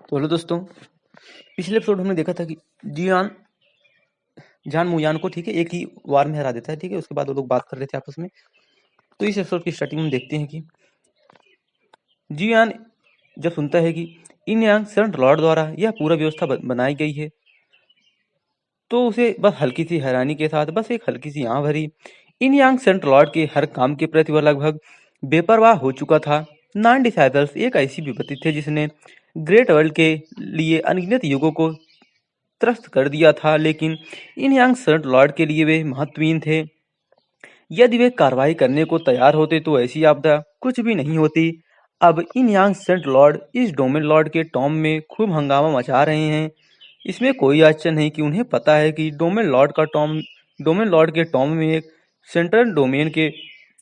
तो हेलो दोस्तों, पिछले एपिसोड हमने देखा था कि जियान जान मुयान को ठीक है एक ही वार में हरा देता है। ठीक है, उसके बाद वो लोग बात कर रहे थे आपस में। तो इस एपिसोड की स्टार्टिंग में देखते हैं कि जियान जब सुनता है कि इन यांग सेंट लॉर्ड द्वारा यह पूरा व्यवस्था बनाई गई है, तो उसे बस हल्की सी हैरानी के साथ बस एक हल्की सी आह भरी। इन यांग सेंट लॉर्ड के हर काम के प्रति वह लगभग बेपरवाह हो चुका था। नाइन डिसाइपल्स एक ऐसी विपत्ति थे जिसने ग्रेट वर्ल्ड के लिए अनगिनत युगों को त्रस्त कर दिया था, लेकिन इन यांग सेंट लॉर्ड के लिए वे महत्वहीन थे। यदि वे कार्रवाई करने को तैयार होते तो ऐसी आपदा कुछ भी नहीं होती। अब इन यांग सेंट लॉर्ड इस डोमेन लॉर्ड के टॉम में खूब हंगामा मचा रहे हैं। इसमें कोई आश्चर्य नहीं कि उन्हें पता है कि डोमेन लॉर्ड के टॉम में एक सेंट्रल डोमेन के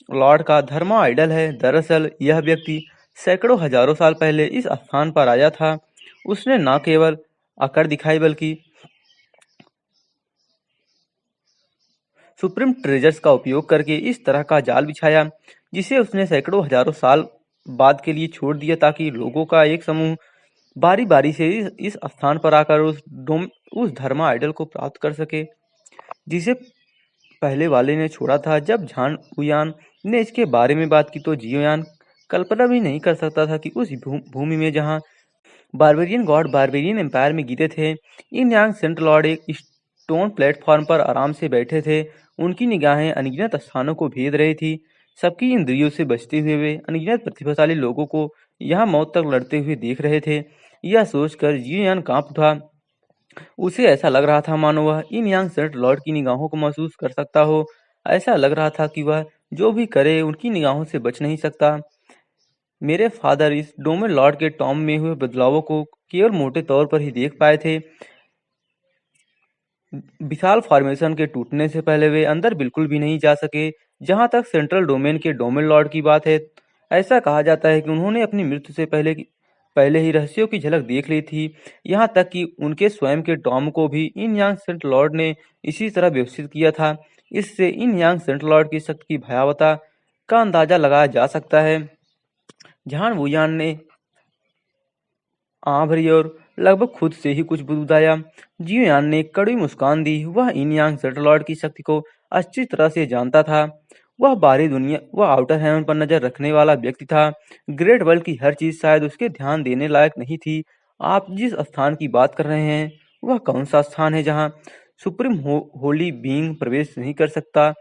लॉर्ड का धर्मा आइडल है। दरअसल यह व्यक्ति सैकड़ों हजारों साल पहले इस स्थान पर आया था। उसने न केवल आकर दिखाई बल्कि सुप्रीम ट्रेजर्स का उपयोग करके इस तरह का जाल बिछाया, जिसे उसने सैकड़ों हजारों साल बाद के लिए छोड़ दिया, ताकि लोगों का एक समूह बारी बारी से इस स्थान पर आकर उस धर्मा आइडल को प्राप्त कर सके, जिसे पहले वाले ने छोड़ा था। जब झान उयान ने इसके बारे में बात की तो जियोयान कल्पना भी नहीं कर सकता था कि उस भूमि में जहां बारबेरियन गॉड बारबेरियन एम्पायर में गिरे थे, इन यांग सेंट लॉर्ड एक स्टोन प्लेटफॉर्म पर आराम से बैठे थे। उनकी निगाहें अनगिनत स्थानों को भेद रही थी। सबकी इंद्रियों से बचते हुए वे अनगिनत प्रतिभाशाली लोगों को यहाँ मौत तक लड़ते हुए देख रहे थे। यह सोचकर जियान कांप उठा। उसे ऐसा लग रहा था मानो वह इन यांग सेंट लॉर्ड की निगाहों को महसूस कर सकता हो। ऐसा लग रहा था कि वह जो भी करे उनकी निगाहों से बच नहीं सकता। मेरे फादर इस डोमेन लॉर्ड के टॉम में हुए बदलावों को केवल मोटे तौर पर ही देख पाए थे। विशाल फॉर्मेशन के टूटने से पहले वे अंदर बिल्कुल भी नहीं जा सके। जहां तक सेंट्रल डोमेन के डोमेन लॉर्ड की बात है, ऐसा कहा जाता है कि उन्होंने अपनी मृत्यु से पहले ही रहस्यों की झलक देख ली थी। यहाँ तक कि उनके स्वयं के टॉम को भी इन यांग सेंट लॉर्ड ने इसी तरह व्यवस्थित किया था। इससे इन यांग सेंट लॉर्ड की शक्ति की भयावता का अंदाजा लगाया जा सकता है। जहां वुयान ने भरी और लगभग खुद से ही कुछ बुदबुदाया। जियोयान ने एक कड़वी मुस्कान दी। वह इन यांग सेटलॉर्ड की शक्ति को अच्छी तरह से जानता था। वह आउटर हेवन पर नजर रखने वाला व्यक्ति था। ग्रेट वर्ल्ड की हर चीज शायद उसके ध्यान देने लायक नहीं थी। आप जिस स्थान की बात कर रहे हैं, वह कौन सा स्थान है जहाँ सुप्रीम होली बीइंग प्रवेश नहीं कर सकता?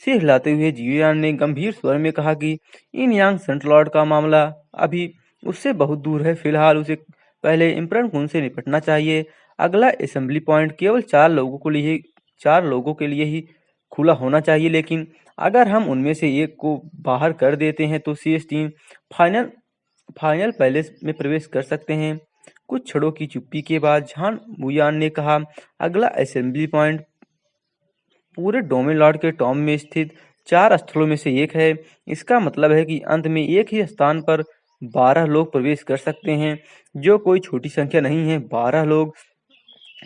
सिर हिलाते हुए जियोयान ने गंभीर स्वर में कहा कि इन यांग सेंटलॉर्ड का मामला अभी उससे बहुत दूर है। फिलहाल उसे पहले इम्प्रेंट खून से निपटना चाहिए। अगला असेंबली पॉइंट केवल 4 लोगों के लिए ही खुला होना चाहिए, लेकिन अगर हम उनमें से एक को बाहर कर देते हैं तो शेष 3 फाइनल फाइनल पैलेस में प्रवेश कर सकते हैं। कुछ क्षणों की चुप्पी के बाद झान बुयान ने कहा, अगला असेंबली पॉइंट पूरे डोमेन लॉर्ड के टॉम में स्थित 4 स्थलों में से एक है। इसका मतलब है कि अंत में एक ही स्थान पर 12 लोग प्रवेश कर सकते हैं, जो कोई छोटी संख्या नहीं है। 12 लोग।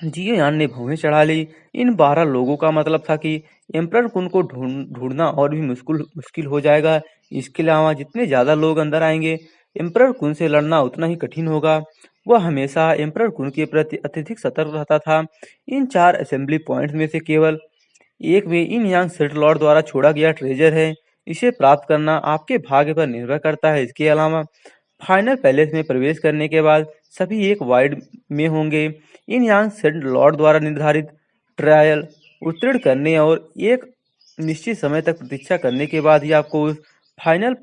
जियोयान ने भौहें चढ़ा ली। इन 12 लोगों का मतलब था कि एम्परर कुन को ढूंढना और भी मुश्किल हो जाएगा। इसके अलावा जितने ज्यादा लोग अंदर आएंगे, एम्परर कुन से लड़ना उतना ही कठिन होगा। वह हमेशा एम्परर कुन के प्रति अत्यधिक सतर्क रहता था। इन 4 असेंबली पॉइंट्स में से केवल एक में इन यांग सेटलॉर्ड द्वारा छोड़ा गया ट्रेजर है। इसे प्राप्त करना आपके भाग्य पर निर्भर करता है। इसके अलावा फाइनल पैलेस में प्रवेश करने के बाद सभी एक वाइड में होंगे। इन यांग सेंट लॉर्ड द्वारा निर्धारित ट्रायल उत्तीर्ण करने और एक निश्चित समय तक प्रतीक्षा करने के बाद ही आपको उस फाइनल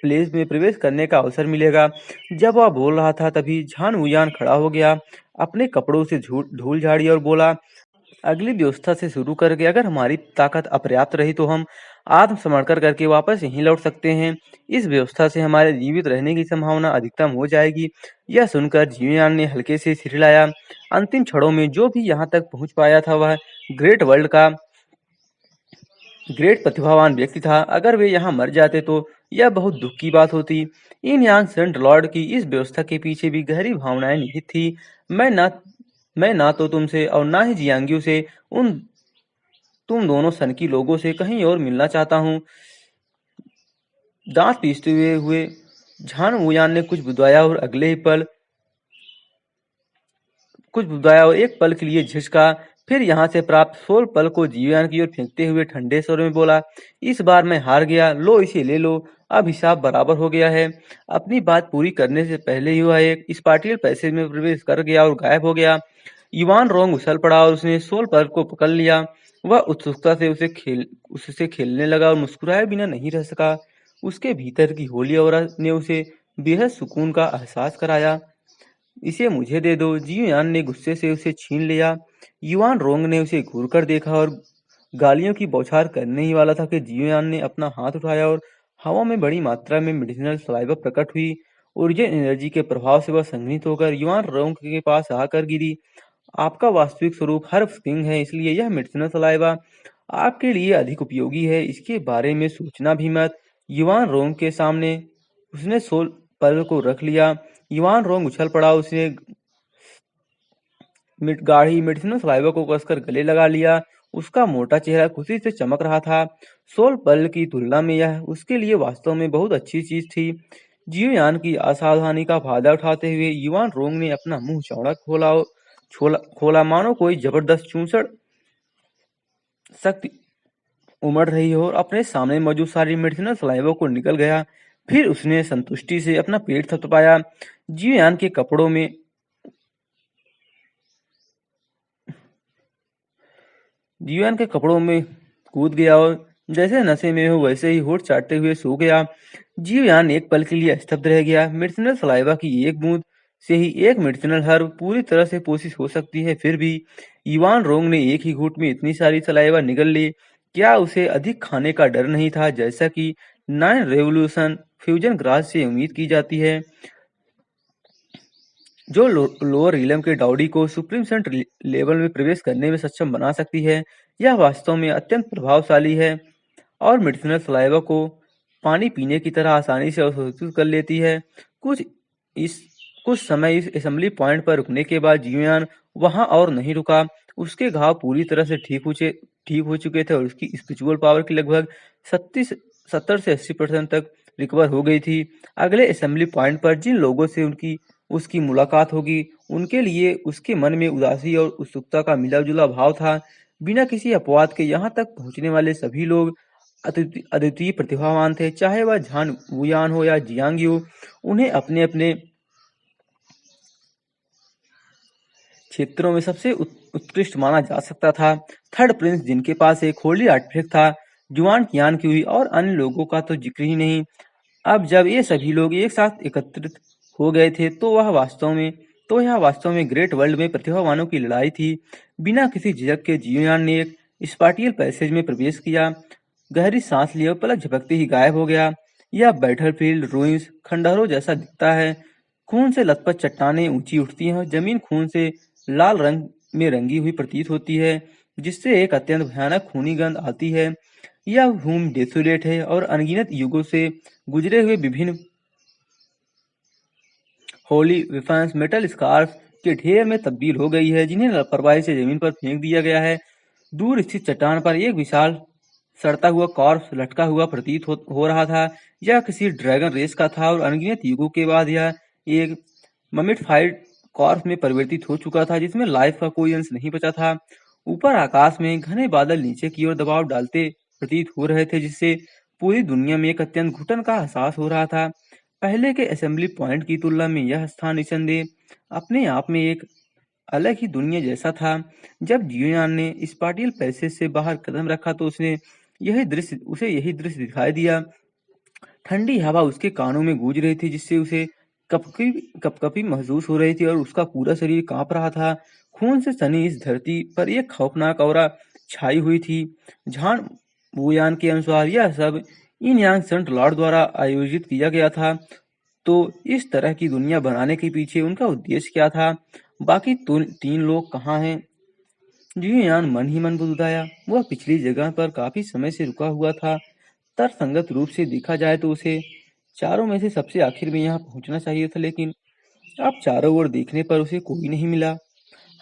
प्लेस में प्रवेश करने का अवसर मिलेगा। जब वह बोल रहा था तभी झान वुयान खड़ा हो गया, अपने कपड़ों से धूल झाड़ी और बोला, अगली व्यवस्था से शुरू करके अगर हमारी ताकत अपर्याप्त रही तो हम आत्मसमर्पण करके वापस यहीं लौट सकते हैं। इस व्यवस्था से हमारे जीवित रहने की संभावना अधिकतम हो जाएगी। यह सुनकर जियोयान ने हल्के से सिर हिलाया। अंतिम क्षणों में जो भी यहाँ तक पहुँच पाया था वह ग्रेट वर्ल्ड का ग्रेट प्रतिभावान व्यक्ति था। अगर वे यहाँ मर जाते तो यह बहुत दुख की बात होती। इन यांग सेंट लॉर्ड की इस व्यवस्था के पीछे भी गहरी भावनाएं निहित थी। मैं ना तो तुमसे और ना ही जियांगियों से उन तुम दोनों सन की लोगों से कहीं और मिलना चाहता हूँ। दांत पीसते हुए झान वुयान ने कुछ बुदवाया और अगले ही पल कुछ बुदबुदाया और एक पल के लिए झिझका। फिर यहाँ से प्राप्त सोल पल को जीवयान की ओर फेंकते हुए ठंडे स्वर में बोला, इस बार मैं हार गया, लो इसे ले लो, अब हिसाब बराबर हो गया है। अपनी बात पूरी करने से पहले ही वह एक स्पार्टियल पैसेज में प्रवेश कर गया और गायब हो गया। युवान रोंग उछल पड़ा और उसने सोल पल को पकड़ लिया। वह उत्सुकता से उससे खेलने लगा और मुस्कुराए बिना नहीं रह सका। उसके भीतर की होली औरा ने उसे बेहद सुकून का एहसास कराया। इसे मुझे दे दो, जियुयान ने गुस्से से उसे छीन लिया। युआन रोंग ने उसे घूरकर देखा और गालियों की बौछार करने ही वाला था कि जियुयान ने अपना हाथ उठाया और हवा में बड़ी मात्रा में मेडिसिनल सलाइवा प्रकट हुई। ऊर्जा एनर्जी के प्रभाव से वह संघनित होकर युआन रोंग के पास आकर गिरी। आपका वास्तविक स्वरूप हर्फ किंग है, इसलिए यह मेडिसिनल सलाइवा आपके लिए अधिक उपयोगी है। इसके बारे में सोचना भी मत। युआन रोंग के सामने उसने सोल पल को रख लिया। युआन रोंग उछल पड़ा। उसने गाढ़ी मेडिसिनल सलाइवा को कसकर गले लगा लिया। उसका मोटा चेहरा खुशी से चमक रहा था। सोल पल की तुलना में यह उसके लिए वास्तव में बहुत अच्छी चीज थी। जियोयान की असावधानी का फायदा उठाते हुए युआन रोंग ने अपना मुंह चौड़ा खोला मानो कोई जबरदस्त चूसड़ शक्ति उमड़ रही हो और अपने सामने मौजूद सारी मेडिसिनल सलाइवा को निकल गया। फिर उसने संतुष्टि से अपना पेट थपथपाया। जियोयान के कपड़ों में जीवन के कपड़ों में कूद गया और जैसे नशे में हो वैसे ही होठ चाटते हुए सो गया। जीवयान एक पल के लिए स्तब्ध रह गया। मेडिसिनल सलाइवा की एक बूंद से ही एक मेडिसिनल हर्ब पूरी तरह से पोषित हो सकती है। फिर भी युवान रोंग ने एक ही घूंट में इतनी सारी सलाइवा निगल ली। क्या उसे अधिक खाने का डर नहीं था, जैसा कि 9 रेवोल्यूशन फ्यूजन ग्रास से उम्मीद की जाती है, जो लोअर रीलम के डाउडी को सुप्रीम सेंट लेवल में प्रवेश करने में सक्षम बना सकती है। यह वास्तव में अत्यंत प्रभावशाली है और मेडिसिनल सलाइवा को पानी पीने की तरह आसानी से अवशोषित कर लेती है। कुछ इस कुछ समय इस असेंबली पॉइंट पर रुकने के बाद जियोयान वहां और नहीं रुका। उसके घाव पूरी तरह से ठीक हो चुके थे और उसकी स्पिरिचुअल पावर की लगभग 70 से 80% तक रिकवर हो गई थी। अगले असेंबली पॉइंट पर जिन लोगों से उसकी मुलाकात होगी, उनके लिए उसके मन में उदासी और उत्सुकता का मिला-जुला भाव था। बिना किसी अपवाद के यहाँ तक पहुँचने वाले सभी लोग अद्वितीय प्रतिभावान थे, चाहे वह झान वुयान हो या जियांग यू। उन्हें अपने-अपने क्षेत्रों में सबसे उत्कृष्ट माना जा सकता था। थर्ड प्रिंस, जिनके पास एक होली आर्टिफैक्ट था, जुआन कियान की हुई और अन्य लोगों का तो जिक्र ही नहीं। अब जब ये सभी लोग एक साथ एकत्रित हो गए थे तो यह वास्तव में ग्रेट वर्ल्ड में प्रतिभावानों की लड़ाई थी। बिना किसी झिझक के जियोयान ने एक स्पार्टियल पैसेज में प्रवेश किया, गहरी सांस ली और पलक झपकते ही गायब हो गया। यह बैटलफील्ड रूइंस खंडहरों जैसा दिखता है। खून से लथपथ चट्टानें ऊंची उठती हैं और जमीन खून से लाल रंग में रंगी हुई प्रतीत होती है, जिससे एक अत्यंत भयानक खूनी गंध आती है। यह भूमि डेसोलेट है और अनगिनत युगों से गुजरे हुए विभिन्न होली वेपन्स मेटल स्कार्फ के ढेर में तब्दील हो गई है, जिन्हें लापरवाही से जमीन पर फेंक दिया गया है। दूर स्थित चट्टान पर एक विशाल सड़ता हुआ कॉर्प्स लटका हुआ प्रतीत हो रहा था। यह किसी ड्रैगन रेस का था और अनगिनत युगों के बाद यह एक ममिफाइड कॉर्प्स में परिवर्तित हो चुका था, जिसमें लाइफ का कोई अंश नहीं बचा था। ऊपर आकाश में घने बादल नीचे की ओर दबाव डालते प्रतीत हो रहे थे, जिससे पूरी दुनिया में एक अत्यंत घुटन का एहसास हो रहा था। पहले के असेंबली पॉइंट की तुलना में यह स्थान निसंदेह अपने आप में एक अलग ही दुनिया जैसा था। जब जियोयान ने स्पाटियल पैसेज से बाहर कदम रखा तो उसे यही दृश्य दिखाई दिया। ठंडी हवा उसके कानों में गूंज रही थी, जिससे उसे कपकपी महसूस हो रही थी और उसका पूरा शरीर कांप रहा था। खून से सनी इस धरती पर एक खौफनाक औरा छाई हुई थी। झान वुयान के अनुसार यह सब इन यांग संट लॉर्ड द्वारा आयोजित किया गया था। तो इस तरह की दुनिया बनाने के पीछे उनका उद्देश्य क्या था? बाकी तीन लोग कहाँ हैं? जियुयान मन ही मन बुदबुदाया। वह पिछली जगह पर काफी समय से रुका हुआ था। तर्कसंगत रूप से देखा जाए तो उसे चारों में से सबसे आखिर में यहाँ पहुंचना चाहिए था, लेकिन अब चारों ओर देखने पर उसे कोई नहीं मिला।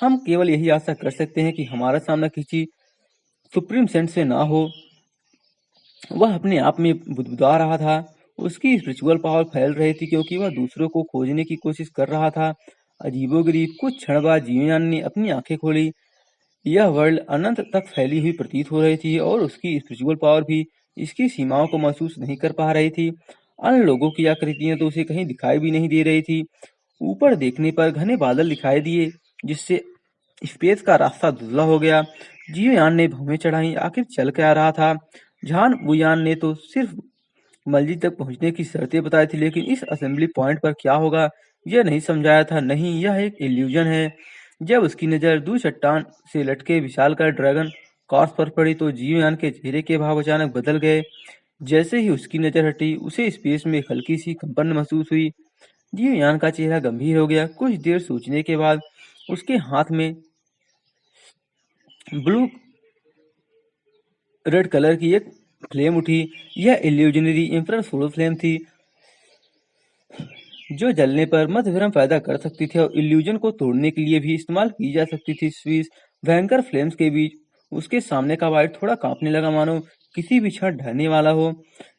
हम केवल यही आशा कर सकते हैं कि हमारा सामना किसी सुप्रीम सेंट से ना हो। वह अपने आप में बुदबुदा रहा था। उसकी स्पिरिचुअल पावर फैल रही थी क्योंकि वह दूसरों को खोजने की कोशिश कर रहा था। अजीबोगरीब। कुछ क्षण बाद जियोयान ने अपनी आंखें खोली। यह वर्ल्ड अनंत तक फैली हुई प्रतीत हो रही थी और उसकी स्पिरिचुअल पावर भी इसकी सीमाओं को महसूस नहीं कर पा रही थी। अन्य लोगों की आकृतियां तो उसे कहीं दिखाई भी नहीं दे रही थी। ऊपर देखने पर घने बादल दिखाई दिए, जिससे स्पेस का रास्ता धुंधला हो गया। जियोयान ने भौहें चढ़ाई, आखिर चल क्या रहा था। झान बुयान ने तो सिर्फ मंजिल तक पहुंचने की शर्तें बताई थी, लेकिन इस असेंबली पॉइंट पर क्या होगा यह नहीं समझाया था। नहीं, यह एक इल्यूजन है। जब उसकी नजर दूर चट्टान से लटके विशालकाय ड्रैगन कॉर्प्स पर पड़ी तो जियोयान के चेहरे के भाव अचानक बदल गए। जैसे ही उसकी नजर हटी, उसे स्पेस में एक हल्की सी कंपन महसूस हुई। जियोयान का चेहरा गंभीर हो गया। कुछ देर सोचने के बाद उसके हाथ में ब्लू रेड कलर की एक फ्लेम उठी। यह इल्यूजनरी इंफ्रारेड सोलर फ्लेम थी, जो जलने पर मतभ्रम पैदा कर सकती थी और इल्यूजन को तोड़ने के लिए भी इस्तेमाल की जा सकती थी। स्विस भयंकर फ्लेम्स के बीच उसके सामने का वाइट थोड़ा कांपने लगा, मानो किसी भी क्षण ढहने वाला हो।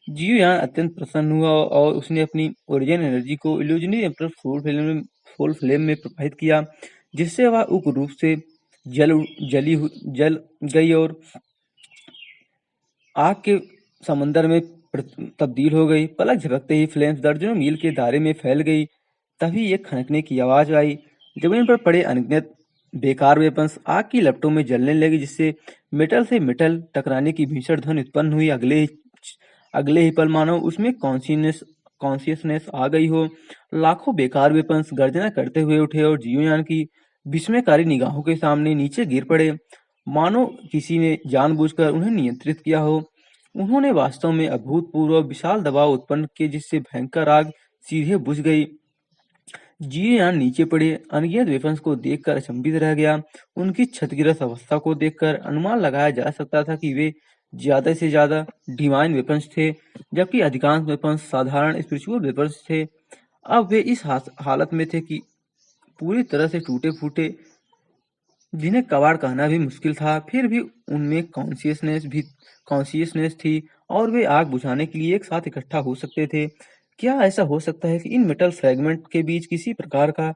जियोयान अत्यंत प्रसन्न हुआ और उसने अपनी ओरिजिन एनर्जी को इल्यूजनरी एम्परर सोल फ्लेम में प्रवाहित किया, जिससे वह उग्र रूप से जल गई और आग के समंदर में तब्दील हो गई। पलक झपकते ही फ्लेम्स दर्जनों मील के दायरे में फैल गई। तभी एक खनकने की आवाज आई। जमीन पर पड़े अनगिनत बेकार वेपन्स आग की लपटों में जलने लगे, जिससे मेटल से मेटल टकराने की भीषण ध्वनि उत्पन्न हुई। अगले ही पल मानो उसमें कॉन्शियसनेस आ गई हो। लाखों बेकार वेपन्स गर्जना करते हुए उठे और जियोयान की विस्मयकारी निगाहों के सामने नीचे गिर पड़े, मानो किसी ने जानबूझकर उन्हें नियंत्रित किया हो। उन्होंने वास्तव में अभूतपूर्व विशाल दबाव उत्पन्न किए, जिससे भयंकर आग सीधे बुझ गई। जियोयान नीचे पड़े अनगिनत वेपन्स को देखकर अचंभित रह गया। उनकी क्षतग्रस्त अवस्था को देखकर अनुमान लगाया जा सकता था कि वे ज्यादा से ज्यादा डिवाइन वेपन्स थे, जबकि अधिकांश वेपन्स साधारण स्पिरिचुअल वेपन्स थे। अब वे इस हालत में थे कि पूरी तरह से टूटे फूटे, जिन्हें कबाड़ कहना भी मुश्किल था। फिर भी उनमें कॉन्शियसनेस थी और वे आग बुझाने के लिए एक साथ इकट्ठा हो सकते थे। क्या ऐसा हो सकता है कि इन मेटल फ्रैगमेंट के बीच किसी प्रकार का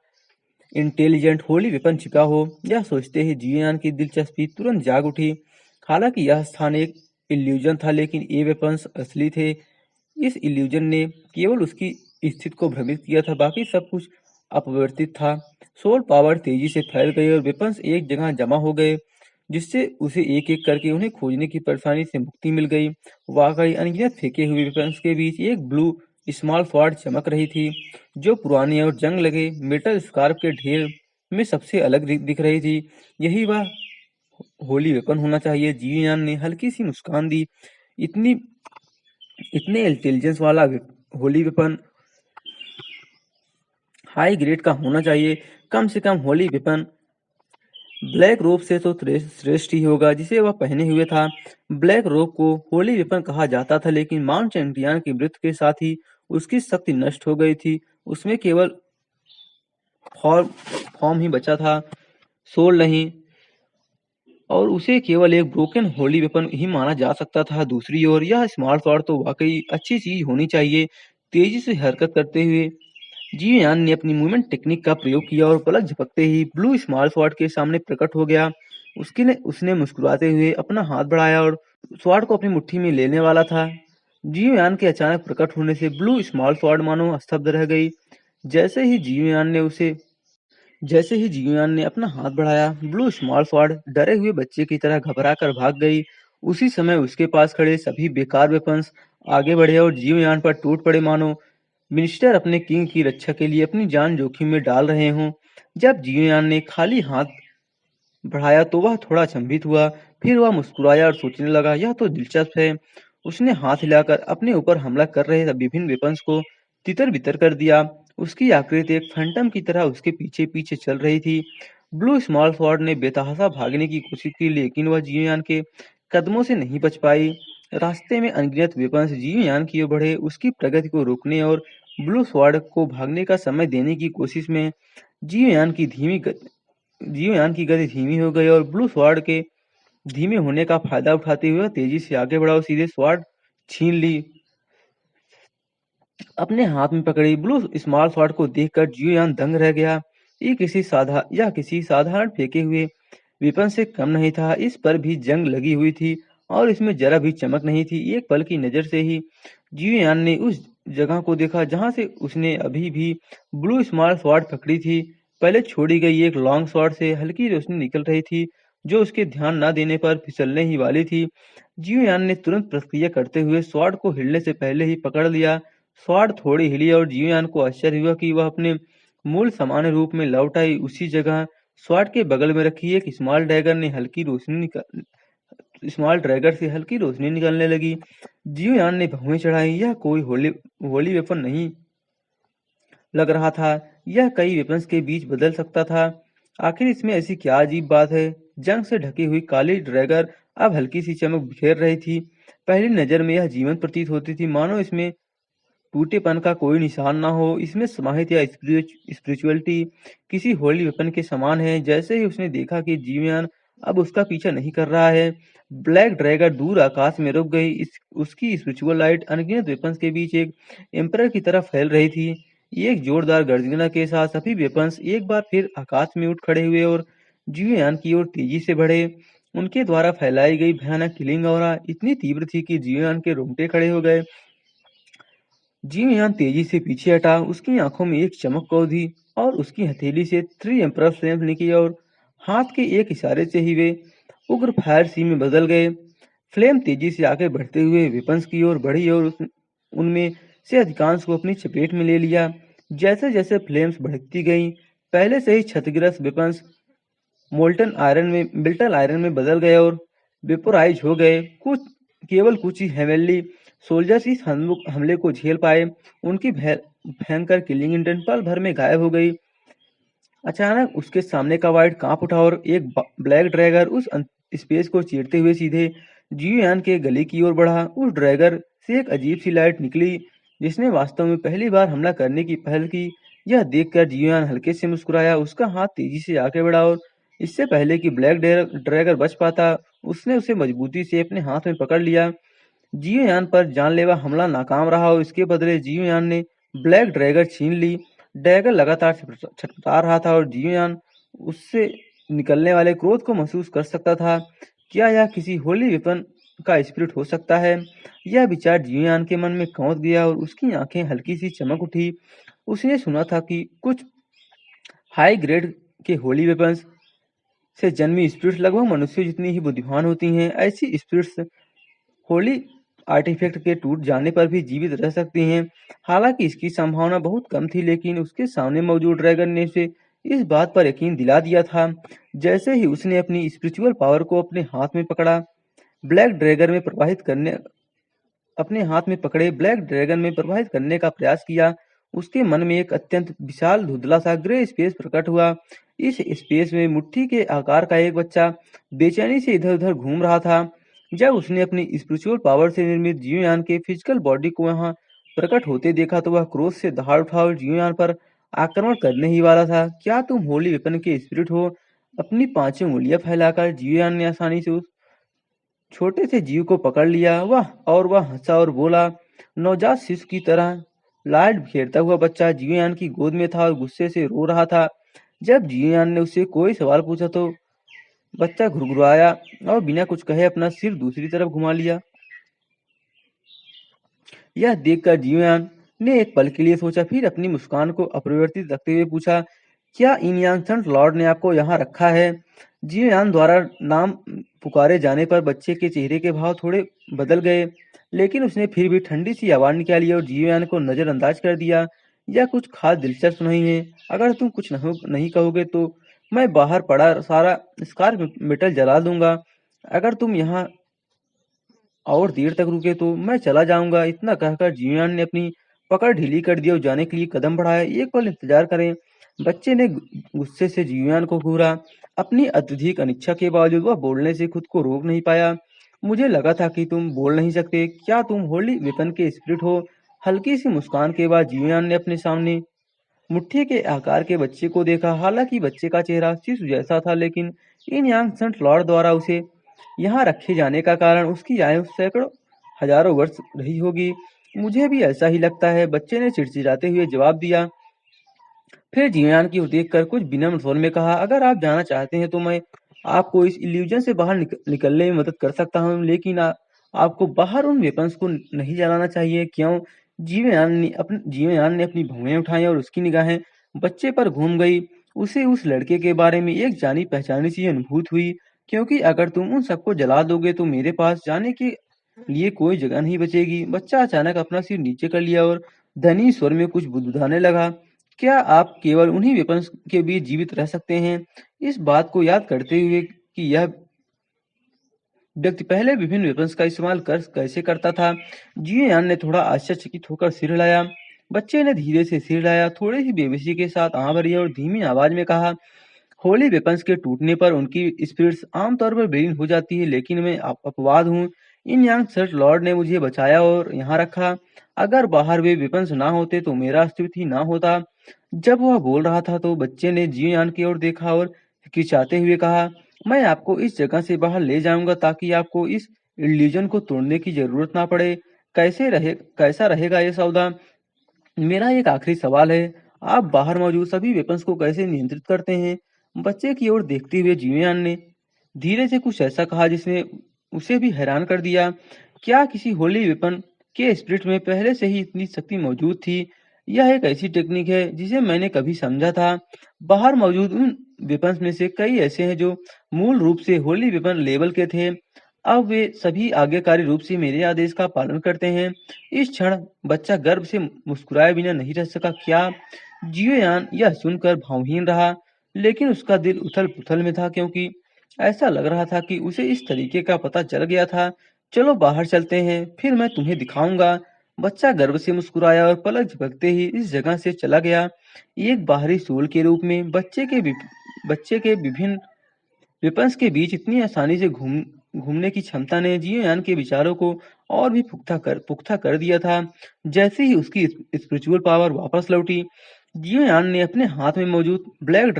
इंटेलिजेंट होली वेपन छिपा हो? यह सोचते ही जियान की दिलचस्पी तुरंत जाग उठी। हालांकि यह स्थान एक इल्यूजन था, लेकिन ये वेपन्स असली थे। इस इल्यूजन ने केवल उसकी स्थिति को भ्रमित किया था, बाकी सब कुछ अपरिवर्तित था। सोल पावर तेजी से फैल गई और वेपन्स एक जगह जमा हो गए, जिससे उसे एक एक करके उन्हें खोजने की परेशानी से मुक्ति मिल गई। वाकई अनगिनत फेंके हुए वेपन्स के बीच एक ब्लू स्मॉल स्वॉर्ड चमक रही थी, जो पुरानी और जंग लगे मेटल स्कार्प के ढेर में सबसे अलग दिख रही थी। यही वह होली वेपन होना चाहिए। जियान ने हल्की सी मुस्कान दी। इतनी इतने इंटेलिजेंस वाला होली वेपन हाई ग्रेड का होना चाहिए। कम से कम होली वेपन ब्लैक रोब से तो श्रेष्ठ ही होगा, जिसे वह पहने हुए था। ब्लैक रोब को होली वेपन कहा जाता था, लेकिन माउंट चैंटियान की मृत्यु के साथ ही उसकी शक्ति नष्ट हो गई थी। उसमें केवल फॉर्म फॉर्म ही बचा था, सोल नहीं, और उसे केवल एक ब्रोकन होली वेपन ही माना जा सकता था। दूसरी ओर यह स्मॉल स्वॉर्ड तो वाकई अच्छी चीज होनी चाहिए। तेजी से हरकत करते हुए जियान ने अपनी मूवमेंट टेक्निक का प्रयोग किया और पलक झपकते ही ब्लू स्मॉल स्वॉर्ड के सामने प्रकट हो गया। उसने मुस्कुराते हुए अपना हाथ बढ़ाया और स्वॉर्ड को अपनी मुट्ठी में लेने वाला था। जियोयान के अचानक प्रकट होने से ब्लू स्मॉल स्वॉर्ड मानो स्तब्ध रह गई। जैसे ही जियोयान ने उसे जैसे ही जियोयान ने अपना हाथ बढ़ाया, ब्लू स्मॉल स्वॉर्ड डरे हुए बच्चे की तरह घबरा कर भाग गई। उसी समय उसके पास खड़े सभी बेकार वेपन्स आगे बढ़े और जियोयान पर टूट पड़े, मानो मिनिस्टर अपने किंग की रक्षा के लिए अपनी जान जोखिम में डाल रहे हों। जब जियोयान ने खाली हाथ बढ़ाया तो वह थोड़ा अचंभित हुआ। फिर वह मुस्कुराया और सोचने लगा, यह तो दिलचस्प है। उसने हाथ हिलाकर अपने ऊपर हमला कर रहे विभिन्न वेपन्स को तितर बितर कर दिया। उसकी आकृति एक फैंटम की तरह उसके पीछे पीछे चल रही थी। ब्लू स्मॉल स्वॉर्ड ने बेतहाशा भागने की कोशिश की, लेकिन वह जियोयान के कदमों से नहीं बच पाई। रास्ते में अनगिनत वेपन्स जियोयान की ओर बढ़े। उसकी प्रगति को रोकने और ब्लू स्वॉर्ड को भागने का समय देने की कोशिश में जियोयान की गति धीमी हो गई और ब्लू स्वॉर्ड के धीमे होने का फायदा उठाते हुए तेजी से आगे बढ़ा और सीधे स्वॉर्ड छीन ली। अपने हाथ में पकड़ी ब्लू स्मॉल स्वॉर्ड को देखकर जियोयान दंग रह गया। यह किसी साधारण फेंके हुए वेपन से कम नहीं था। इस पर भी जंग लगी हुई थी और इसमें जरा भी चमक नहीं थी। एक पल की नजर से ही जियुयान ने उस जगह को देखा जहां से उसने अभी भी ब्लू स्मॉल स्वॉर्ड पकड़ी थी। पहले छोड़ी गई एक लॉन्ग स्वॉर्ड से हल्की रोशनी निकल रही थी जो उसके ध्यान न देने पर फिसलने ही वाली थी। जियुयान ने तुरंत प्रतिक्रिया करते हुए स्वॉर्ड को हिलने से पहले ही पकड़ लिया। स्वॉर्ड थोड़ी हिली और जियुयान को आश्चर्य हुआ कि वह अपने मूल सामान्य रूप में लौट आई। उसी जगह स्वॉर्ड के बगल में रखी एक स्मॉल ड्रैगर से हल्की रोशनी निकलने लगी। जियुयान ने भौहें चढ़ाई। यह कोई होली वेपन नहीं लग रहा था। यह कई वेपन्स के बीच बदल सकता था। आखिर इसमें ऐसी क्या अजीब बात है? जंग से ढकी हुई काली ड्रैगर अब हल्की सी चमक बिखेर रही थी। पहली नजर में यह जीवंत प्रतीत होती थी, मानो इसमें टूटेपन का कोई निशान ना हो। इसमें समाहित या स्पिरिचुअलिटी किसी होली वेपन के समान है। जैसे ही उसने देखा कि जीवयान अब उसका पीछा नहीं कर रहा है, ब्लैक ड्रैगन दूर आकाश में रुक गई। उसकी स्पिरिचुअल लाइट अनगिनत वेपन्स के बीच एक एम्परर की तरह फैल रही थी। एक जोरदार गर्जना के साथ सभी वेपन्स एक बार फिर आकाश में उठ खड़े हुए और जीवयान की ओर तेजी से बढ़े। उनके द्वारा फैलाई गई भयानक किलिंग ऑरा इतनी तीव्र थी कि जीवयान के रोंगटे खड़े हो गए। जीवयान तेजी से पीछे हटा। उसकी आंखों में एक चमक कौंधी और उसकी हथेली से थ्री एम्परर फ्लेम्स निकली और हाथ के एक इशारे से ही वे उग्र फायर सी में बदल गए। फ्लेम तेजी से आगे बढ़ते हुए वेपन्स की ओर बढ़ी और उनमें से अधिकांश को अपनी चपेट में ले लिया। जैसे जैसे फ्लेम्स बढ़ती गईं, पहले से ही क्षतिग्रस्त वेपन्स मिल्टन आयरन में बदल गए और वेपोराइज हो गए। केवल कुछ ही हेवनली सोल्जर्स इस हमले को झेल पाए। उनकी भयंकर किलिंग इंटेंट पल भर में गायब हो गई। अचानक उसके सामने का वाइड कांप उठा और एक ब्लैक ड्रैगर उस स्पेस को चीरते हुए सीधे जियुयान के गले की ओर बढ़ा। उस ड्रैगर से एक अजीब सी लाइट निकली जिसने वास्तव में पहली बार हमला करने की पहल की। यह देखकर जियुयान हल्के से मुस्कुराया। उसका हाथ तेजी से आगे बढ़ा और इससे पहले कि ब्लैक ड्रैगर बच पाता, उसने उसे मजबूती से अपने हाथ में पकड़ लिया। जियुयान पर जानलेवा हमला नाकाम रहा और इसके बदले जियुयान ने ब्लैक ड्रैगर छीन ली। ड्रैगर लगातार छटपटा रहा था और जियुयान उससे निकलने वाले क्रोध को महसूस कर सकता था। क्या यह किसी होली वेपन का स्पिरिट हो सकता है? यह विचार जियुयान के मन में कौंध गया और उसकी आंखें हल्की सी चमक उठी। उसने सुना था कि कुछ हाई ग्रेड के होली वेपन्स से जन्मी स्पिरिट्स लगभग मनुष्यों जितनी ही बुद्धिमान होती हैं। ऐसी स्पिरिट्स होली आर्टिफैक्ट के टूट जाने पर भी जीवित रह सकती हैं। हालांकि इसकी संभावना बहुत कम थी, लेकिन उसके सामने मौजूद ड्रैगन ने उसे इस बात पर यकीन दिला दिया था। जैसे ही उसने अपनी स्पिरिचुअल पावर को अपने हाथ में पकड़ा, ब्लैक ड्रैगन में प्रवाहित करने अपने हाथ में पकड़े ब्लैक ड्रैगन में प्रवाहित करने का प्रयास किया, उसके मन में एक अत्यंत विशाल धुंधला सा ग्रे स्पेस प्रकट हुआ। इस स्पेस में मुट्ठी के आकार का एक बच्चा बेचैनी से इधर उधर घूम रहा था। जब उसने अपनी स्पिरिचुअल पावर से निर्मित जियोयान के फिजिकल बॉडी को वहां प्रकट होते देखा तो वह क्रोध से दहाड़ उठा और जियोयान पर आक्रमण करने ही वाला था। क्या तुम होली वेपन के स्पिरिट हो? अपनी पांचों उंगलियां फैलाकर जियोयान ने आसानी से उस छोटे से जीव को पकड़ लिया। वह हंसा और बोला, नवजात शिशु की तरह। लाइट बिखेरता हुआ बच्चा जियोयान की गोद में था और गुस्से से रो रहा था। जब जियोयान ने उससे कोई सवाल पूछा तो बच्चा घुरघुराया और बिना कुछ कहे अपना सिर दूसरी तरफ घुमा लिया। यह देखकर जियोयान ने एक पल के लिए सोचा, फिर अपनी मुस्कान को अपरिवर्तित रखते हुए पूछा, क्या इन यांगसन लॉर्ड ने आपको यहाँ रखा है? जियोयान द्वारा नाम पुकारे जाने पर बच्चे के चेहरे के भाव थोड़े बदल गए, लेकिन उसने फिर भी ठंडी सी आवाज निकाली और जियोयान को नजरअंदाज कर दिया। यह कुछ खास दिलचस्प नहीं है। अगर तुम कुछ नहीं कहोगे तो मैं बाहर पड़ा सारा स्कार मेटल जला दूंगा। अगर तुम यहाँ और देर तक रुके तो मैं चला जाऊंगा। इतना कहकर जियोयान ने अपनी पकड़ ढीली कर दी और जाने के लिए कदम बढ़ाया। एक पल इंतजार करें। बच्चे ने गुस्से से जियोयान को घूरा। अपनी अत्यधिक अनिच्छा के बावजूद वह बोलने से खुद को रोक नहीं पाया। मुझे लगा था कि तुम बोल नहीं सकते। क्या तुम होली वेपन के स्पिरिट हो? हल्की सी मुस्कान के बाद जियोयान ने अपने सामने मुट्ठी के आकार के बच्चे को देखा। हालांकि बच्चे का चेहरा शिशु जैसा था, लेकिन इन यांग संट लॉर्ड द्वारा उसे यहाँ रखे जाने का कारण उसकी आयु सैकड़ों हजारों वर्ष रही होगी। मुझे भी ऐसा ही लगता है, बच्चे ने चिड़चिड़ाते हुए जवाब दिया। फिर जियान की ओर देखकर कुछ विनम्र स्वर में कहा, अगर आप जाना चाहते हैं तो मैं आपको इस इल्यूजन से बाहर निकलने में मदद कर सकता हूँ, लेकिन आपको बाहर उन वेपन्स को नहीं जलाना चाहिए। क्यों? जीवयान ने अपनी भौहें उठाई और उसकी निगाहें बच्चे पर घूम गई। उसे उस लड़के के बारे में एक जानी पहचानी सी अनुभूति हुई, क्योंकि अगर तुम उन सबको जला दोगे तो मेरे पास जाने के लिए कोई जगह नहीं बचेगी। बच्चा अचानक अपना सिर नीचे कर लिया और धनी स्वर में कुछ बुदबुदाने लगा। क्या आप केवल उन्हीं वेपन्स के बीच जीवित रह सकते हैं? इस बात को याद करते हुए कि यह व्यक्ति पहले विभिन्न वेपन्स का इस्तेमाल कर कैसे करता था, जियान ने थोड़ा आश्चर्यचकित होकर सिर हिलाया। बच्चे ने धीरे से सिर हिलाया, थोड़ी सी बेबसी के साथ आंख भरी और धीमी आवाज में कहा, होली वेपन्स के टूटने पर उनकी स्पिरिट्स आमतौर पर विलीन हो जाती है, लेकिन मैं अपवाद हूँ। इन यांग सर्च लॉर्ड ने मुझे बचाया और यहाँ रखा। अगर बाहर वे वेपन्स ना होते तो मेरा अस्तित्व ही ना होता। जब वह बोल रहा था तो बच्चे ने जियान की ओर देखा और हिचकिचाते हुए कहा, मैं आपको इस जगह से बाहर ले जाऊंगा ताकि आपको इस इल्यूजन को तोड़ने की जरूरत ना पड़े। कैसा रहेगा ये सौदा? मेरा एक आखिरी सवाल है, आप बाहर मौजूद सभी वेपन्स को कैसे नियंत्रित करते हैं? बच्चे की ओर देखते हुए जियान ने धीरे से कुछ ऐसा कहा जिसने उसे भी हैरान कर दिया। क्या किसी होली वेपन के स्पिरिट में पहले से ही इतनी शक्ति मौजूद थी? यह एक ऐसी टेक्निक है जिसे मैंने कभी समझा था। बाहर मौजूद उन वेपन्स में से कई ऐसे हैं जो मूल रूप से होली वेपन लेवल के थे। अब वे सभी आज्ञाकारी रूप से मेरे आदेश का पालन करते हैं। इस क्षण बच्चा गर्व से मुस्कुराए बिना नहीं रह सका। क्या? जियोयान यह सुनकर भावहीन रहा, लेकिन उसका दिल उथल-पुथल में था, क्योंकि ऐसा लग रहा था कि उसे इस तरीके का पता चल गया था। चलो बाहर चलते हैं, फिर मैं तुम्हें दिखाऊंगा। बच्चा गर्व से मुस्कुराया और पलक झपकते ही इस जगह से चला गया। एक बाहरी सोल के रूप में बच्चे के विभिन्न वेपन्स के बीच इतनी आसानी से घूमने की क्षमता ने जियोयान के विचारों को और भी पुख्ता कर दिया था। जैसे ही उसकी स्पिरिचुअल पावर वापस लौटी, जियोयान ने अपने हाथ में मौजूद ब्लैक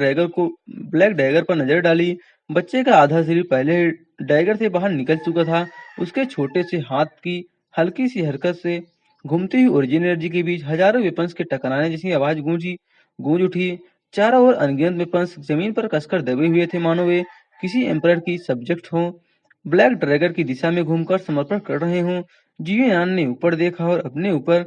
डैगर पर नजर डाली। बच्चे का आधा शरीर पहले ही डैगर से बाहर निकल चुका था। उसके छोटे से हाथ की हल्की सी हरकत से घूमती हुई ओरिजिन एनर्जी के बीच हजारों वेपन्स के टकराने जैसी आवाज गूंज उठी। चारों ओर अनगिनत वेपन्स जमीन पर कसकर दबे हुए थे, मानो वे किसी एम्परर की सब्जेक्ट हों, ब्लैक ड्रैगर की दिशा में घूमकर समर्पण कर रहे हों। जियोयान ने ऊपर देखा और अपने ऊपर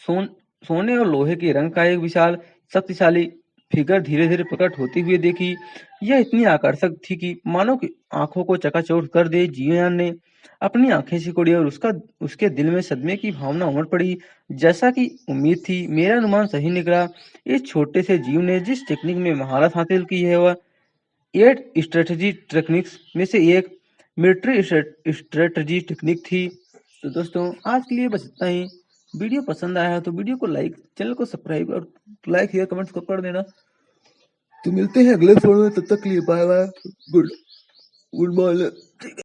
सोन सोने और लोहे के रंग का एक विशाल शक्तिशाली फिगर धीरे धीरे प्रकट होती हुई देखी। यह इतनी आकर्षक थी कि मानो कि आंखों को चकाचौंध कर दे। जियोयान ने अपनी आंखें सिकोड़ी और उसके दिल में सदमे की भावना उमड़ पड़ी। जैसा कि उम्मीद थी, मेरा अनुमान सही निकला। इस छोटे से जीव ने जिस टेक्निक में महारत हासिल की है, वह 8 स्ट्रेटजी टेक्निक्स में से एक मिलिट्री स्ट्रेटजी टेक्निक थी। तो दोस्तों, आज के लिए बस इतना ही। वीडियो पसंद आया तो वीडियो को लाइक, चैनल को सब्सक्राइब और लाइक शेयर कमेंट्स को कर देना। तो मिलते हैं अगले वीडियो में, तब तक के लिए bye bye, good good morning.